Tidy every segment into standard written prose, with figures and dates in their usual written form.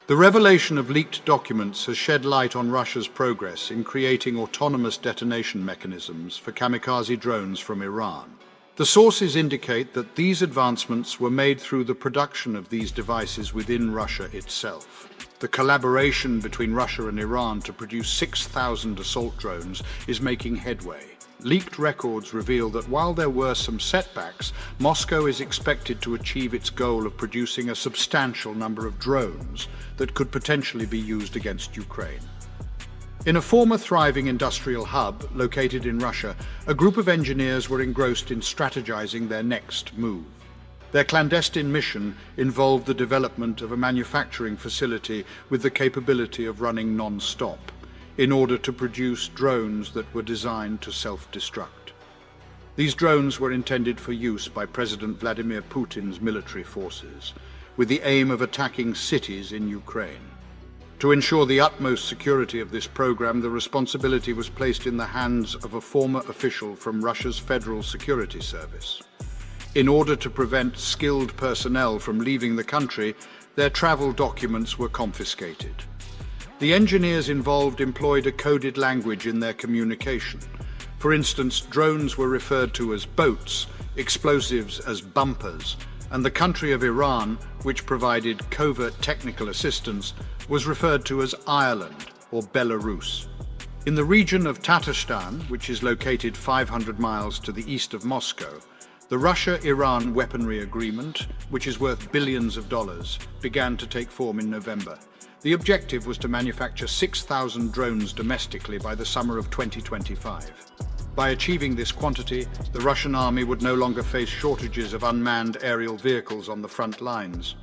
The revelation of leaked documents has shed light on Russia's progress in creating autonomous detonation mechanisms for kamikaze drones from Iran. The sources indicate that these advancements were made through the production of these devices within Russia itself. The collaboration between Russia and Iran to produce 6,000 assault drones is making headway. Leaked records reveal that while there were some setbacks, Moscow is expected to achieve its goal of producing a substantial number of drones that could potentially be used against Ukraine. In a former thriving industrial hub located in Russia, a group of engineers were engrossed in strategizing their next move. Their clandestine mission involved the development of a manufacturing facility with the capability of running non-stop, in order to produce drones that were designed to self-destruct. These drones were intended for use by President Vladimir Putin's military forces, with the aim of attacking cities in Ukraine. To ensure the utmost security of this program, the responsibility was placed in the hands of a former official from Russia's Federal Security Service. In order to prevent skilled personnel from leaving the country, their travel documents were confiscated. The engineers involved employed a coded language in their communication. For instance, drones were referred to as boats, explosives as bumpers, and the country of Iran, which provided covert technical assistance, was referred to as Ireland or Belarus. In the region of Tatarstan, which is located 500 miles to the east of Moscow, the Russia-Iran weaponry agreement, which is worth billions of dollars, began to take form in November. The objective was to manufacture 6,000 drones domestically by the summer of 2025. By achieving this quantity, the Russian army would no longer face shortages of unmanned aerial vehicles on the front lines.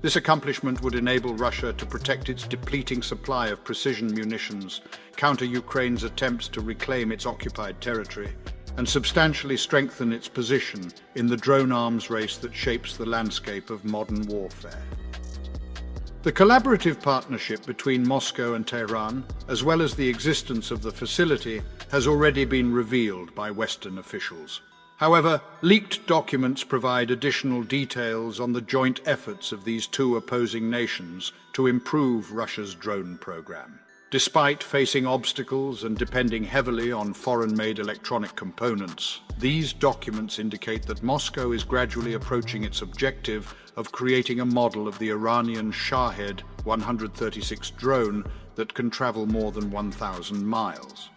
This accomplishment would enable Russia to protect its depleting supply of precision munitions, counter Ukraine's attempts to reclaim its occupied territory, and substantially strengthen its position in the drone arms race that shapes the landscape of modern warfare. The collaborative partnership between Moscow and Tehran, as well as the existence of the facility, has already been revealed by Western officials. However, leaked documents provide additional details on the joint efforts of these two opposing nations to improve Russia's drone program. Despite facing obstacles and depending heavily on foreign-made electronic components, these documents indicate that Moscow is gradually approaching its objective of creating a model of the Iranian Shahed 136 drone that can travel more than 1,000 miles.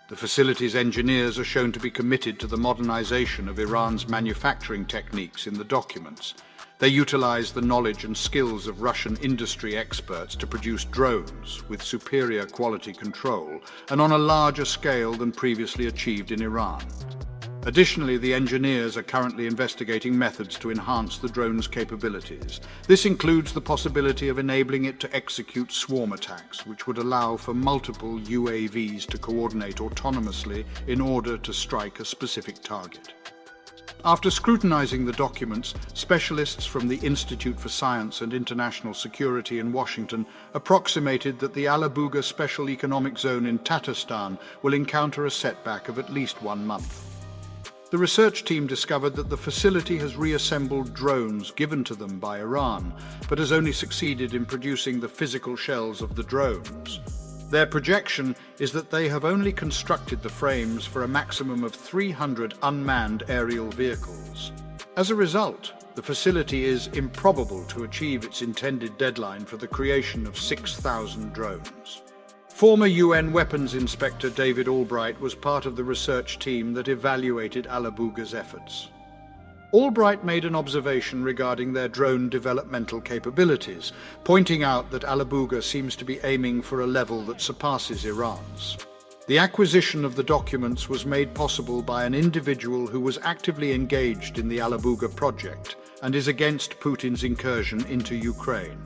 The facility's engineers are shown to be committed to the modernization of Iran's manufacturing techniques in the documents. They utilize the knowledge and skills of Russian industry experts to produce drones with superior quality control and on a larger scale than previously achieved in Iran. Additionally, the engineers are currently investigating methods to enhance the drone's capabilities. This includes the possibility of enabling it to execute swarm attacks, which would allow for multiple UAVs to coordinate autonomously in order to strike a specific target. After scrutinizing the documents, specialists from the Institute for Science and International Security in Washington approximated that the Alabuga Special Economic Zone in Tatarstan will encounter a setback of at least 1 month. The research team discovered that the facility has reassembled drones given to them by Iran, but has only succeeded in producing the physical shells of the drones. Their projection is that they have only constructed the frames for a maximum of 300 unmanned aerial vehicles. As a result, the facility is improbable to achieve its intended deadline for the creation of 6,000 drones. Former UN Weapons Inspector David Albright was part of the research team that evaluated Alabuga's efforts. Albright made an observation regarding their drone developmental capabilities, pointing out that Alabuga seems to be aiming for a level that surpasses Iran's. The acquisition of the documents was made possible by an individual who was actively engaged in the Alabuga project and is against Putin's incursion into Ukraine.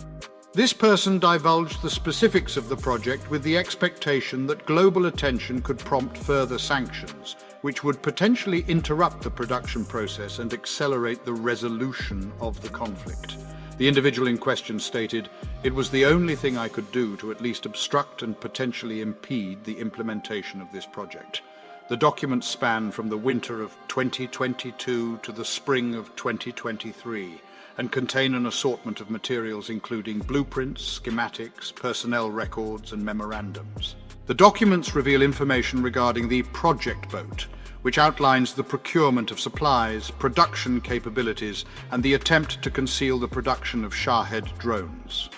This person divulged the specifics of the project with the expectation that global attention could prompt further sanctions, which would potentially interrupt the production process and accelerate the resolution of the conflict. The individual in question stated, "It was the only thing I could do to at least obstruct and potentially impede the implementation of this project." The documents span from the winter of 2022 to the spring of 2023, and contain an assortment of materials including blueprints, schematics, personnel records, and memorandums. The documents reveal information regarding the project boat, which outlines the procurement of supplies, production capabilities, and the attempt to conceal the production of Shahed drones.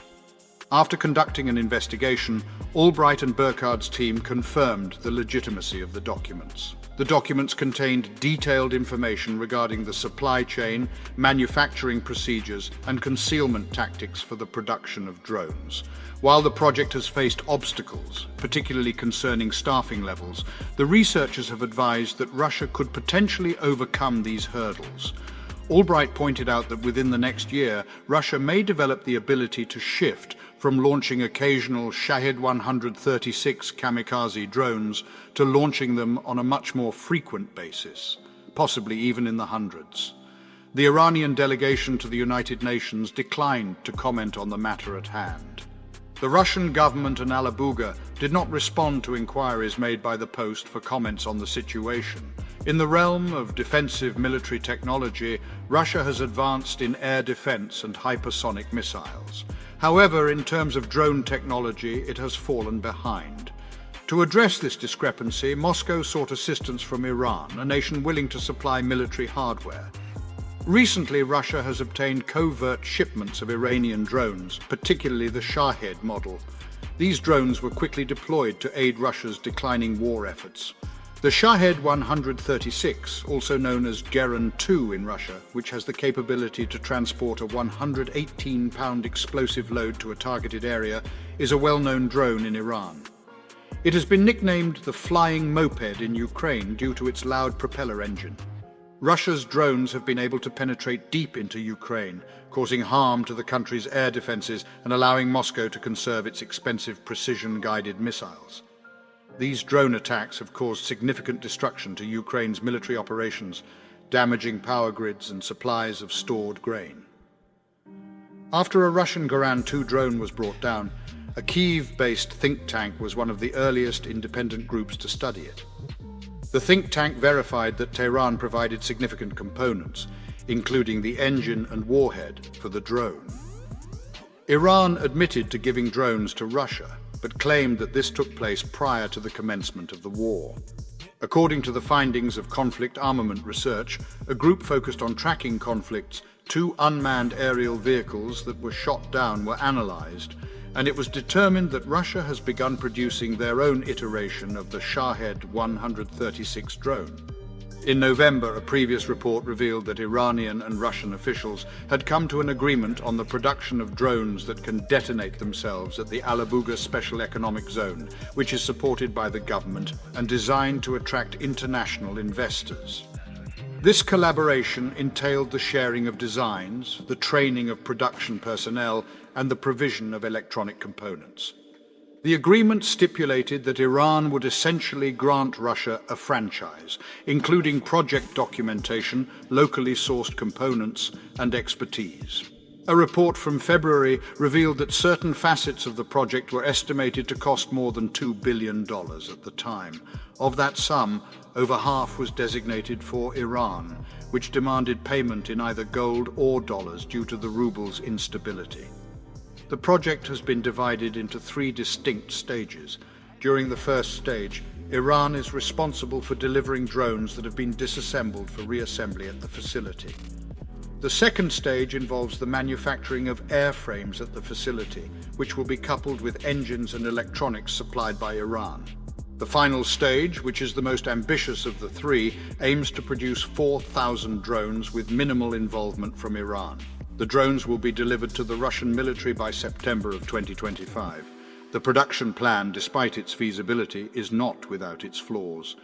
After conducting an investigation, Albright and Burkhard's team confirmed the legitimacy of the documents. The documents contained detailed information regarding the supply chain, manufacturing procedures, and concealment tactics for the production of drones. While the project has faced obstacles, particularly concerning staffing levels, the researchers have advised that Russia could potentially overcome these hurdles. Albright pointed out that within the next year, Russia may develop the ability to shift from launching occasional Shahed 136 kamikaze drones to launching them on a much more frequent basis, possibly even in the hundreds. The Iranian delegation to the United Nations declined to comment on the matter at hand. The Russian government and Alabuga did not respond to inquiries made by the Post for comments on the situation. In the realm of defensive military technology, Russia has advanced in air defense and hypersonic missiles. However, in terms of drone technology, it has fallen behind. To address this discrepancy, Moscow sought assistance from Iran, a nation willing to supply military hardware. Recently, Russia has obtained covert shipments of Iranian drones, particularly the Shahed model. These drones were quickly deployed to aid Russia's declining war efforts. The Shahed 136, also known as Geran 2 in Russia, which has the capability to transport a 118-pound explosive load to a targeted area, is a well-known drone in Iran. It has been nicknamed the flying moped in Ukraine due to its loud propeller engine. Russia's drones have been able to penetrate deep into Ukraine, causing harm to the country's air defenses and allowing Moscow to conserve its expensive precision-guided missiles. These drone attacks have caused significant destruction to Ukraine's military operations, damaging power grids and supplies of stored grain. After a Russian Geran 2 drone was brought down, a Kyiv-based think tank was one of the earliest independent groups to study it. The think tank verified that Tehran provided significant components, including the engine and warhead for the drone. Iran admitted to giving drones to Russia, but claimed that this took place prior to the commencement of the war. According to the findings of conflict armament research, a group focused on tracking conflicts, 2 unmanned aerial vehicles that were shot down were analyzed, and it was determined that Russia has begun producing their own iteration of the Shahed 136 drone. In November, a previous report revealed that Iranian and Russian officials had come to an agreement on the production of drones that can detonate themselves at the Alabuga Special Economic Zone, which is supported by the government and designed to attract international investors. This collaboration entailed the sharing of designs, the training of production personnel, and the provision of electronic components. The agreement stipulated that Iran would essentially grant Russia a franchise, including project documentation, locally sourced components, and expertise. A report from February revealed that certain facets of the project were estimated to cost more than $2 billion at the time. Of that sum, over half was designated for Iran, which demanded payment in either gold or dollars due to the ruble's instability. The project has been divided into 3 distinct stages. During the first stage, Iran is responsible for delivering drones that have been disassembled for reassembly at the facility. The second stage involves the manufacturing of airframes at the facility, which will be coupled with engines and electronics supplied by Iran. The final stage, which is the most ambitious of the 3, aims to produce 4,000 drones with minimal involvement from Iran. The drones will be delivered to the Russian military by September of 2025. The production plan, despite its feasibility, is not without its flaws.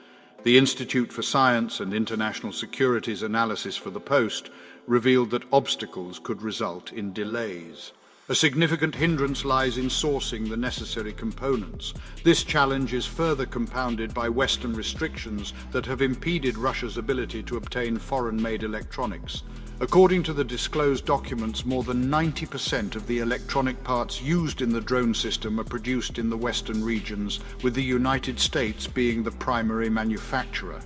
The Institute for Science and International Security's analysis for the Post revealed that obstacles could result in delays. A significant hindrance lies in sourcing the necessary components. This challenge is further compounded by Western restrictions that have impeded Russia's ability to obtain foreign-made electronics. According to the disclosed documents, more than 90% of the electronic parts used in the drone system are produced in the Western regions, with the United States being the primary manufacturer.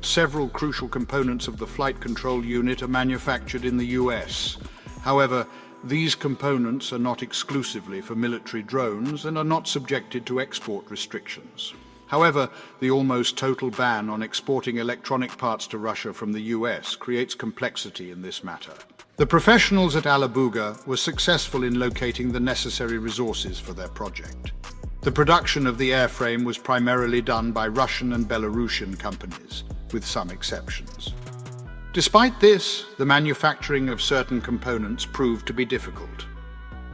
Several crucial components of the flight control unit are manufactured in the US. However, these components are not exclusively for military drones and are not subjected to export restrictions. However, the almost total ban on exporting electronic parts to Russia from the US creates complexity in this matter. The professionals at Alabuga were successful in locating the necessary resources for their project. The production of the airframe was primarily done by Russian and Belarusian companies, with some exceptions. Despite this, the manufacturing of certain components proved to be difficult.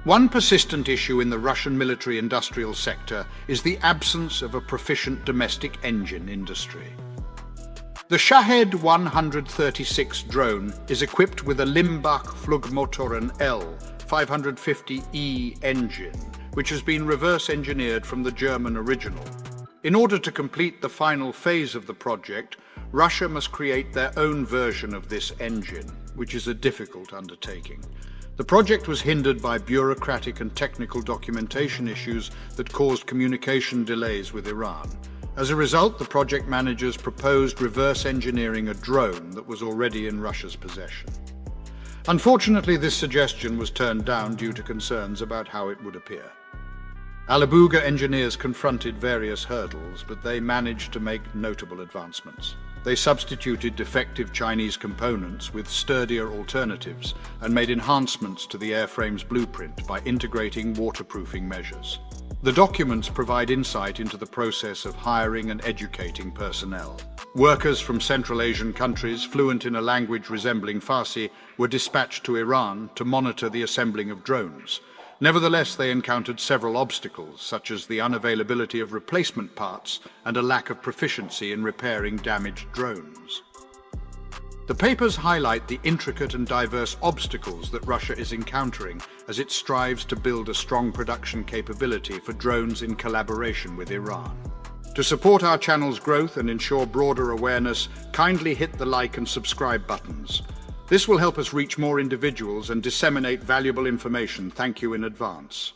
One persistent issue in the Russian military-industrial sector is the absence of a proficient domestic engine industry. The Shahed 136 drone is equipped with a Limbach Flugmotoren L 550E engine, which has been reverse-engineered from the German original. In order to complete the final phase of the project, Russia must create their own version of this engine, which is a difficult undertaking. The project was hindered by bureaucratic and technical documentation issues that caused communication delays with Iran. As a result, the project managers proposed reverse engineering a drone that was already in Russia's possession. Unfortunately, this suggestion was turned down due to concerns about how it would appear. Alabuga engineers confronted various hurdles, but they managed to make notable advancements. They substituted defective Chinese components with sturdier alternatives and made enhancements to the airframe's blueprint by integrating waterproofing measures. The documents provide insight into the process of hiring and educating personnel. Workers from Central Asian countries fluent in a language resembling Farsi were dispatched to Iran to monitor the assembling of drones. Nevertheless, they encountered several obstacles, such as the unavailability of replacement parts and a lack of proficiency in repairing damaged drones. The papers highlight the intricate and diverse obstacles that Russia is encountering as it strives to build a strong production capability for drones in collaboration with Iran. To support our channel's growth and ensure broader awareness, kindly hit the like and subscribe buttons. This will help us reach more individuals and disseminate valuable information. Thank you in advance.